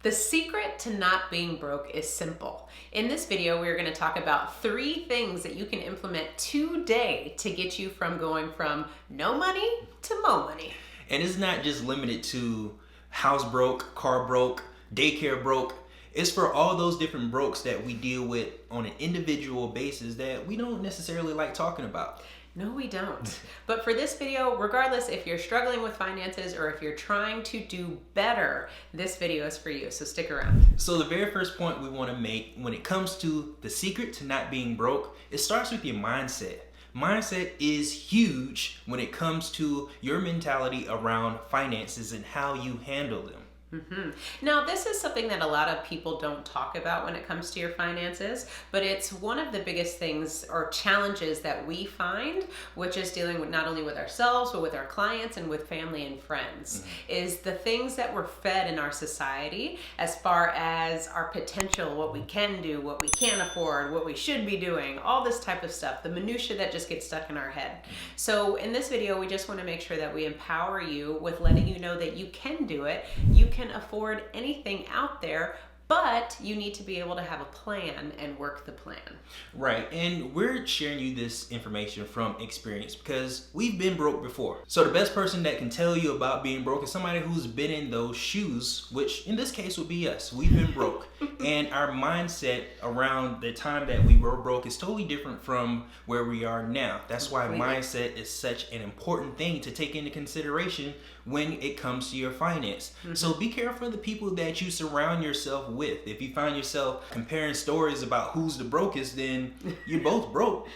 The secret to not being broke is simple. In this video, we're going to talk about 3 things that you can implement today to get you from going from no money to mo money. And it's not just limited to house broke, car broke, daycare broke. It's for all those different brokes that we deal with on an individual basis that we don't necessarily like talking about. No, we don't. But for this video, regardless if you're struggling with finances or if you're trying to do better, this video is for you, so stick around. So the very first point we want to make when it comes to the secret to not being broke, it starts with your mindset. Mindset is huge when it comes to your mentality around finances and how you handle them. Now, this is something that a lot of people don't talk about when it comes to your finances, but it's one of the biggest things or challenges that we find, which is dealing with not only with ourselves, but with our clients and with family and friends, is the things that we're fed in our society as far as our potential, what we can do, what we can't afford, what we should be doing, all this type of stuff, the minutia that just gets stuck in our head. So in this video, we just want to make sure that we empower you with letting you know that you can do it. You can afford anything out there, but you need to be able to have a plan and work the plan. Right, and we're sharing you this information from experience because we've been broke before. So the best person that can tell you about being broke is somebody who's been in those shoes, which in this case would be us. We've been broke. And our mindset around the time that we were broke is totally different from where we are now. That's why mindset is such an important thing to take into consideration when it comes to your finance. So be careful of the people that you surround yourself with. If you find yourself comparing stories about who's the brokest, then you're both broke.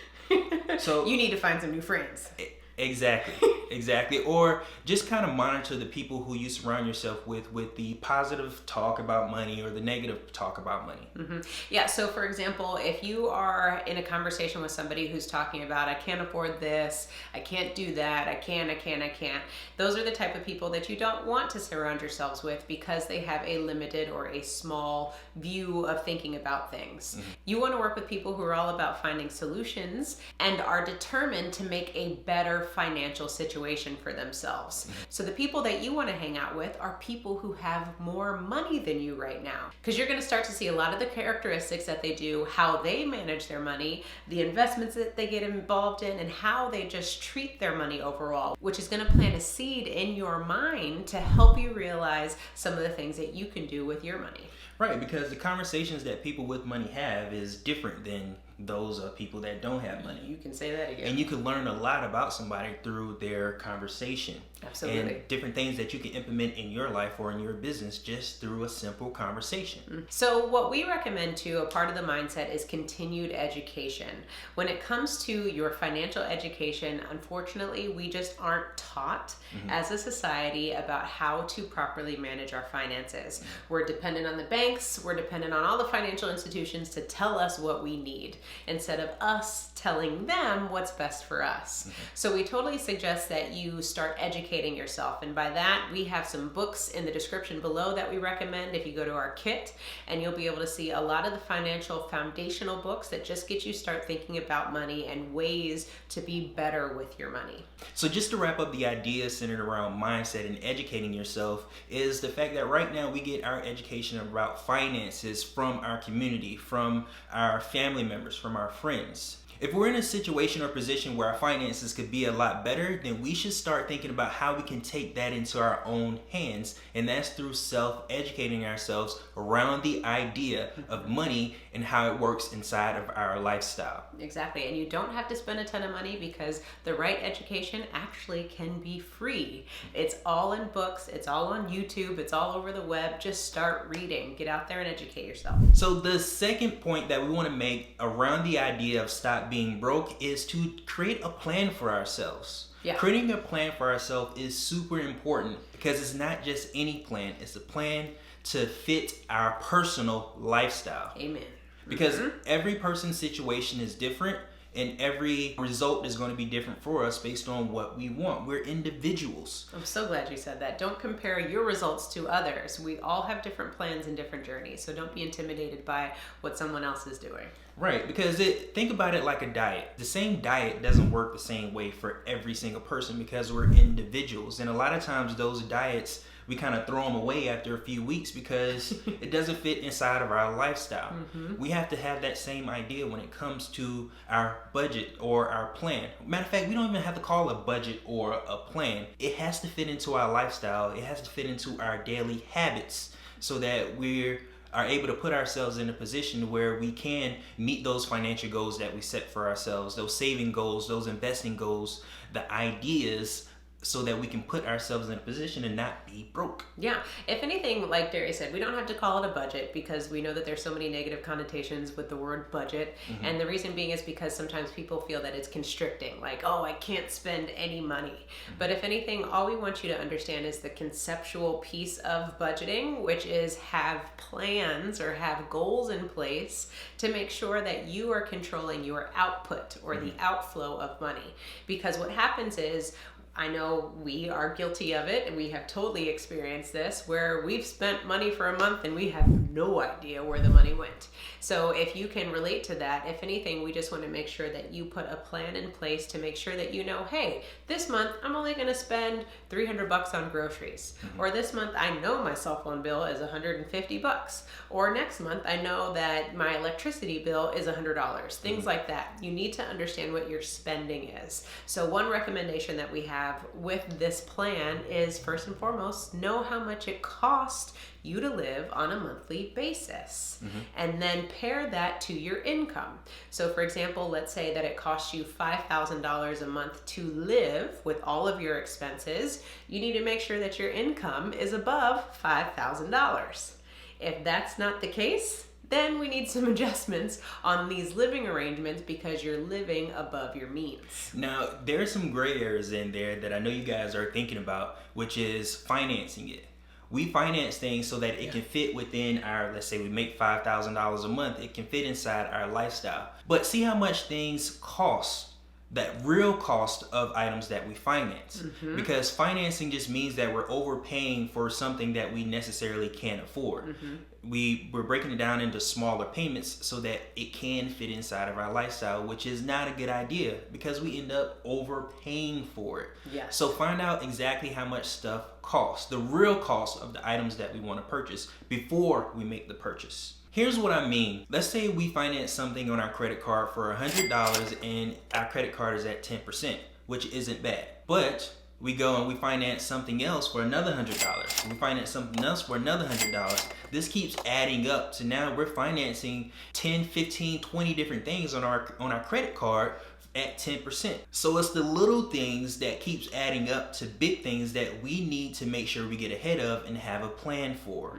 So you need to find some new friends. Exactly. Or just kind of monitor the people who you surround yourself with the positive talk about money or the negative talk about money. Yeah, so for example, if you are in a conversation with somebody who's talking about, I can't afford this, I can't do that, I can't. Those are the type of people that you don't want to surround yourselves with because they have a limited or a small view of thinking about things. You want to work with people who are all about finding solutions and are determined to make a better financial situation for themselves. So the people that you want to hang out with are people who have more money than you right now, because you're going to start to see a lot of the characteristics that they do, how they manage their money, the investments that they get involved in, and how they just treat their money overall, which is going to plant a seed in your mind to help you realize some of the things that you can do with your money. Right, because the conversations that people with money have is different than those of people that don't have money. You can say that again. And you can learn a lot about somebody through their conversation. Absolutely. And different things that you can implement in your life or in your business just through a simple conversation. So what we recommend too, a part of the mindset, is continued education. When it comes to your financial education, unfortunately, we just aren't taught as a society about how to properly manage our finances. We're dependent on the banks, we're dependent on all the financial institutions to tell us what we need, instead of us telling them what's best for us. So we totally suggest that you start educating yourself. And by that, we have some books in the description below that we recommend if you go to our kit, and you'll be able to see a lot of the financial foundational books that just get you start thinking about money and ways to be better with your money. So just to wrap up the idea centered around mindset and educating yourself is the fact that right now we get our education about finances from our community, from our family members, from our friends. If we're in a situation or position where our finances could be a lot better, then we should start thinking about how we can take that into our own hands. And that's through self-educating ourselves around the idea of money and how it works inside of our lifestyle. Exactly. And you don't have to spend a ton of money because the right education actually can be free. It's all in books. It's all on YouTube. It's all over the web. Just start reading. Get out there and educate yourself. So the second point that we want to make around the idea of stop being broke is to create a plan for ourselves. Creating a plan for ourselves is super important because it's not just any plan, it's a plan to fit our personal lifestyle. Amen. Because every person's situation is different and every result is going to be different for us based on what we want. We're individuals. I'm so glad you said that. Don't compare your results to others. We all have different plans and different journeys, so don't be intimidated by what someone else is doing. Right, because think about it like a diet. The same diet doesn't work the same way for every single person because we're individuals. And a lot of times those diets we kind of throw them away after a few weeks because it doesn't fit inside of our lifestyle. We have to have that same idea when it comes to our budget or our plan. Matter of fact, we don't even have to call it a budget or a plan. It has to fit into our lifestyle. It has to fit into our daily habits so that we are able to put ourselves in a position where we can meet those financial goals that we set for ourselves, those saving goals, those investing goals, the ideas, so that we can put ourselves in a position and not be broke. Yeah. If anything, like Derry said, we don't have to call it a budget because we know that there's so many negative connotations with the word budget. And the reason being is because sometimes people feel that it's constricting, like, oh, I can't spend any money. But if anything, all we want you to understand is the conceptual piece of budgeting, which is have plans or have goals in place to make sure that you are controlling your output or the outflow of money. Because what happens is, I know we are guilty of it, and we have totally experienced this, where we've spent money for a month and we have no idea where the money went. So if you can relate to that, if anything, we just want to make sure that you put a plan in place to make sure that you know, hey, this month I'm only going to spend $300 on groceries. Or this month I know my cell phone bill is $150. Or next month I know that my electricity bill is $100. Things like that. You need to understand what your spending is. So one recommendation that we have with this plan is, first and foremost, know how much it costs you to live on a monthly basis, and then pair that to your income. So for example, let's say that it costs you $5,000 a month to live with all of your expenses. You need to make sure that your income is above $5,000. If that's not the case, then we need some adjustments on these living arrangements because you're living above your means. Now, there are some gray areas in there that I know you guys are thinking about, which is financing it. We finance things so that it can fit within our, let's say we make $5,000 a month, it can fit inside our lifestyle. But see how much things cost, that real cost of items that we finance. Because financing just means that we're overpaying for something that we necessarily can't afford. We're breaking it down into smaller payments so that it can fit inside of our lifestyle, which is not a good idea because we end up overpaying for it. Yes. So find out exactly how much stuff costs, the real cost of the items that we want to purchase before we make the purchase. Here's what I mean. Let's say we finance something on our credit card for $100 and our credit card is at 10%, which isn't bad. But we go and we finance something else for another $100. We finance something else for another $100. This keeps adding up to now we're financing 10, 15, 20 different things on our credit card at 10%. So it's the little things that keeps adding up to big things that we need to make sure we get ahead of and have a plan for.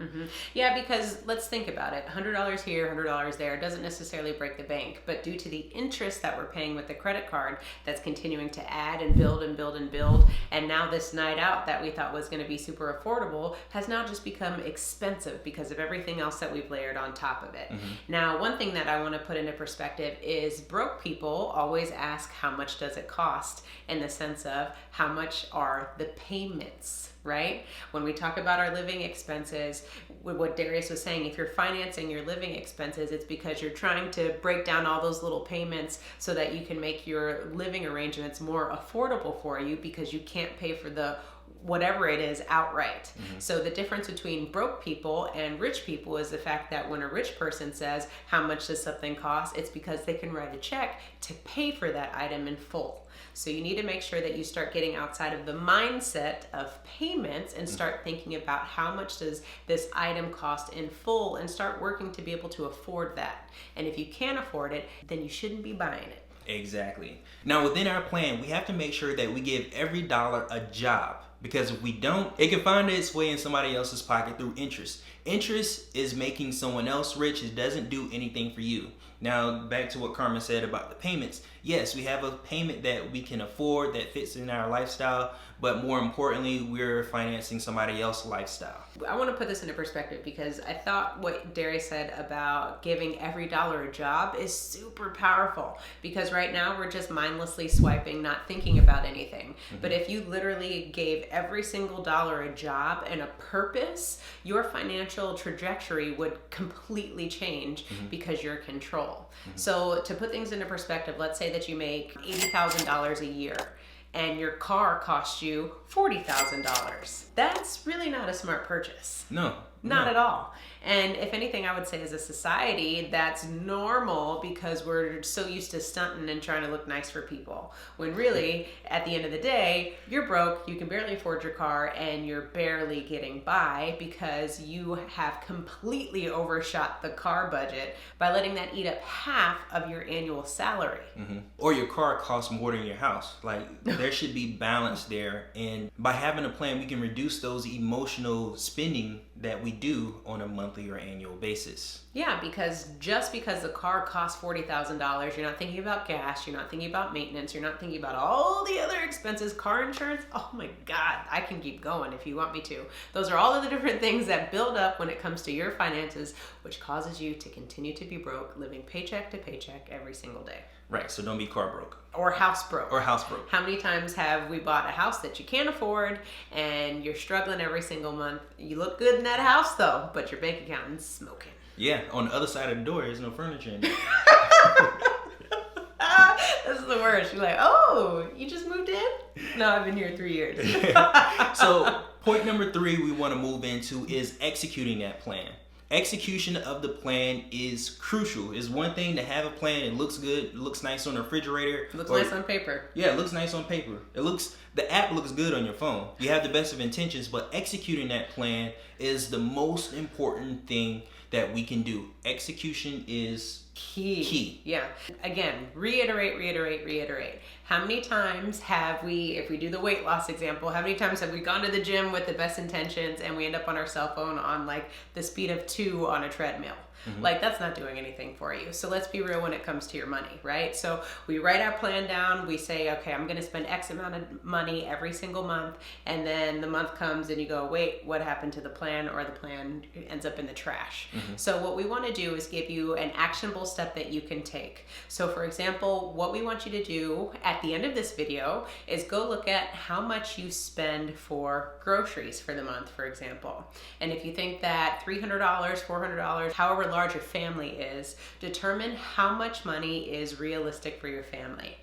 Yeah, because let's think about it. $100 here, $100 there doesn't necessarily break the bank, but due to the interest that we're paying with the credit card, that's continuing to add and build and build and build. And now this night out that we thought was going to be super affordable has now just become expensive because of everything else that we've layered on top of it. Now, one thing that I want to put into perspective is broke people always ask how much does it cost, in the sense of how much are the payments, right? When we talk about our living expenses, what Darius was saying, if you're financing your living expenses, it's because you're trying to break down all those little payments so that you can make your living arrangements more affordable for you because you can't pay for the whatever it is outright. So the difference between broke people and rich people is the fact that when a rich person says, how much does something cost? It's because they can write a check to pay for that item in full. So you need to make sure that you start getting outside of the mindset of payments and start thinking about how much does this item cost in full and start working to be able to afford that. And if you can't afford it, then you shouldn't be buying it. Exactly. Now within our plan, we have to make sure that we give every dollar a job. Because if we don't, it can find its way in somebody else's pocket through interest. Interest is making someone else rich. It doesn't do anything for you. Now, back to what Carmen said about the payments. Yes, we have a payment that we can afford that fits in our lifestyle, but more importantly, we're financing somebody else's lifestyle. I want to put this into perspective because I thought what Darius said about giving every dollar a job is super powerful, because right now we're just mindlessly swiping, not thinking about anything. But if you literally gave every single dollar a job and a purpose, your financial trajectory would completely change because you're in control. So to put things into perspective, let's say that you make $80,000 a year. and your car cost you $40,000. That's really not a smart purchase. No. Not at all. And if anything, I would say as a society, that's normal because we're so used to stunting and trying to look nice for people. When really, at the end of the day, you're broke, you can barely afford your car, and you're barely getting by because you have completely overshot the car budget by letting that eat up half of your annual salary. Or your car costs more than your house. Like, there should be balance there. And by having a plan, we can reduce those emotional spending that we do on a monthly or annual basis. Yeah, because just because the car costs $40,000, you're not thinking about gas, you're not thinking about maintenance, you're not thinking about all the other expenses, car insurance. Oh my God, I can keep going if you want me to. Those are all of the different things that build up when it comes to your finances, which causes you to continue to be broke, living paycheck to paycheck every single day. Right, so don't be car broke. Or house broke. Or house broke. How many times have we bought a house that you can't afford and you're struggling every single month? You look good in that house though, but your bank account is smoking. Yeah, on the other side of the door, there's no furniture in there. This is the worst. You're like, oh, you just moved in? No, I've been here 3 years. So point number 3 we want to move into is executing that plan. Execution of the plan is crucial. It's one thing to have a plan. It looks good. It looks nice on the refrigerator. It looks nice on paper. Yeah, it looks nice on paper. The app looks good on your phone. You have the best of intentions, but executing that plan is the most important thing that we can do. Execution is key. Yeah. Again, reiterate. How many times have we, if we do the weight loss example, how many times have we gone to the gym with the best intentions and we end up on our cell phone on like the speed of 2 on a treadmill? Like, that's not doing anything for you. So let's be real when it comes to your money, right? So we write our plan down. We say, okay, I'm going to spend X amount of money every single month. And then the month comes and you go, wait, what happened to the plan? Or the plan ends up in the trash. So what we want to do is give you an actionable step that you can take. So for example, what we want you to do at the end of this video is go look at how much you spend for groceries for the month, for example. And if you think that $300, $400, however large your family is, determine how much money is realistic for your family.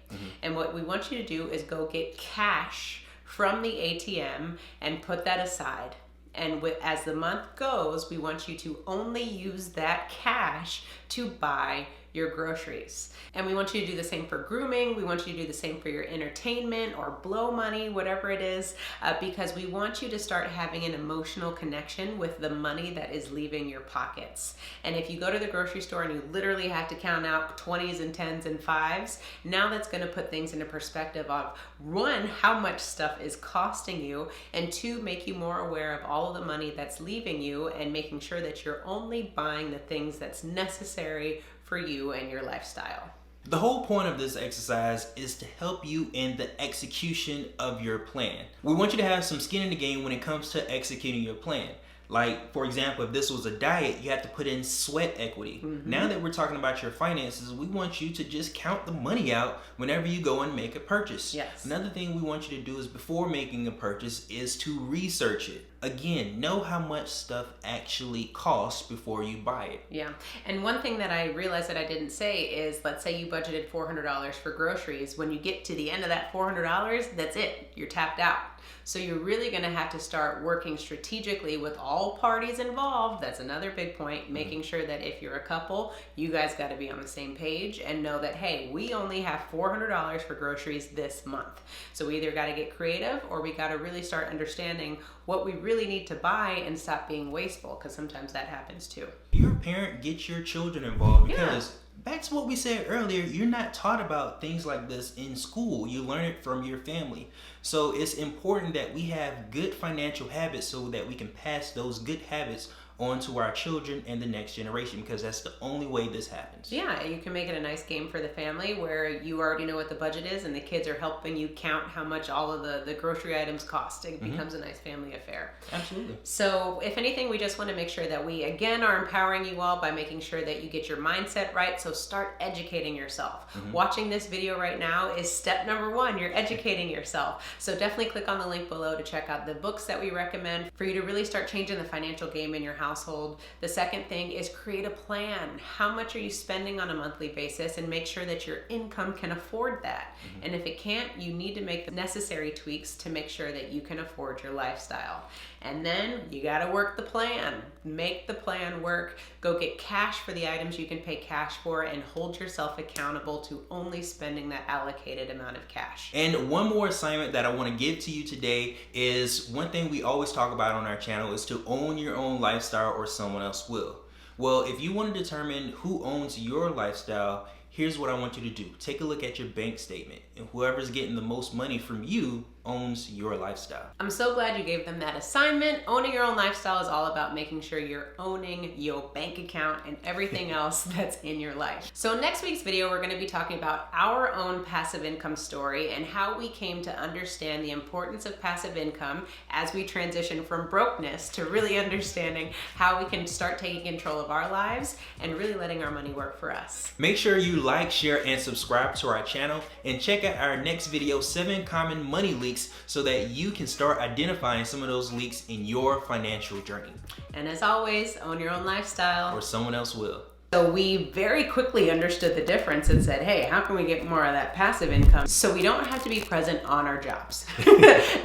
And what we want you to do is go get cash from the ATM and put that aside. And as the month goes, we want you to only use that cash to buy your groceries. And we want you to do the same for grooming. We want you to do the same for your entertainment or blow money, whatever it is, because we want you to start having an emotional connection with the money that is leaving your pockets. And if you go to the grocery store and you literally have to count out 20s and 10s and 5s, now that's going to put things into perspective of, 1, how much stuff is costing you, and 2, make you more aware of all of the money that's leaving you and making sure that you're only buying the things that's necessary for you and your lifestyle. The whole point of this exercise is to help you in the execution of your plan. We want you to have some skin in the game when it comes to executing your plan. Like, for example, if this was a diet, you have to put in sweat equity. Now that we're talking about your finances, we want you to just count the money out whenever you go and make a purchase. Yes. Another thing we want you to do is before making a purchase is to research it. Again, know how much stuff actually costs before you buy it. Yeah. And one thing that I realized that I didn't say is, let's say you budgeted $400 for groceries. When you get to the end of that $400, that's it. You're tapped out. So you're really going to have to start working strategically with all parties involved. That's another big point, making sure that if you're a couple, you guys got to be on the same page and know that, hey, we only have $400 for groceries this month. So we either got to get creative or we got to really start understanding what we really need to buy and stop being wasteful, because sometimes that happens too. You're a parent, get your children involved, because back to what we said earlier, you're not taught about things like this in school. You learn it from your family. So it's important that we have good financial habits so that we can pass those good habits on to our children and the next generation, because that's the only way this happens. Yeah, you can make it a nice game for the family where you already know what the budget is and the kids are helping you count how much all of the grocery items cost. It becomes a nice family affair. Absolutely. So if anything, we just want to make sure that we, again, are empowering you all by making sure that you get your mindset right. So start educating yourself. Watching this video right now is step number 1. You're educating yourself. So definitely click on the link below to check out the books that we recommend for you to really start changing the financial game in your house household. The second thing is create a plan. How much are you spending on a monthly basis, and make sure that your income can afford that. And if it can't, you need to make the necessary tweaks to make sure that you can afford your lifestyle. And then you got to work the plan. Make the plan work. Go get cash for the items you can pay cash for, and hold yourself accountable to only spending that allocated amount of cash. And one more assignment that I want to give to you today is one thing we always talk about on our channel is to own your own lifestyle, or someone else will. Well, if you want to determine who owns your lifestyle, here's what I want you to do. Take a look at your bank statement, and whoever's getting the most money from you owns your lifestyle. I'm so glad you gave them that assignment. Owning your own lifestyle is all about making sure you're owning your bank account and everything else that's in your life. So next week's video, we're going to be talking about our own passive income story and how we came to understand the importance of passive income as we transition from brokenness to really understanding how we can start taking control of our lives and really letting our money work for us. Make sure you like, share, and subscribe to our channel, and check out our next video, 7 common money leaks, so that you can start identifying some of those leaks in your financial journey. And as always, own your own lifestyle, Or someone else will. So we very quickly understood the difference and said, hey, how can we get more of that passive income so we don't have to be present on our jobs?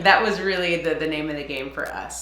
That was really the name of the game for us.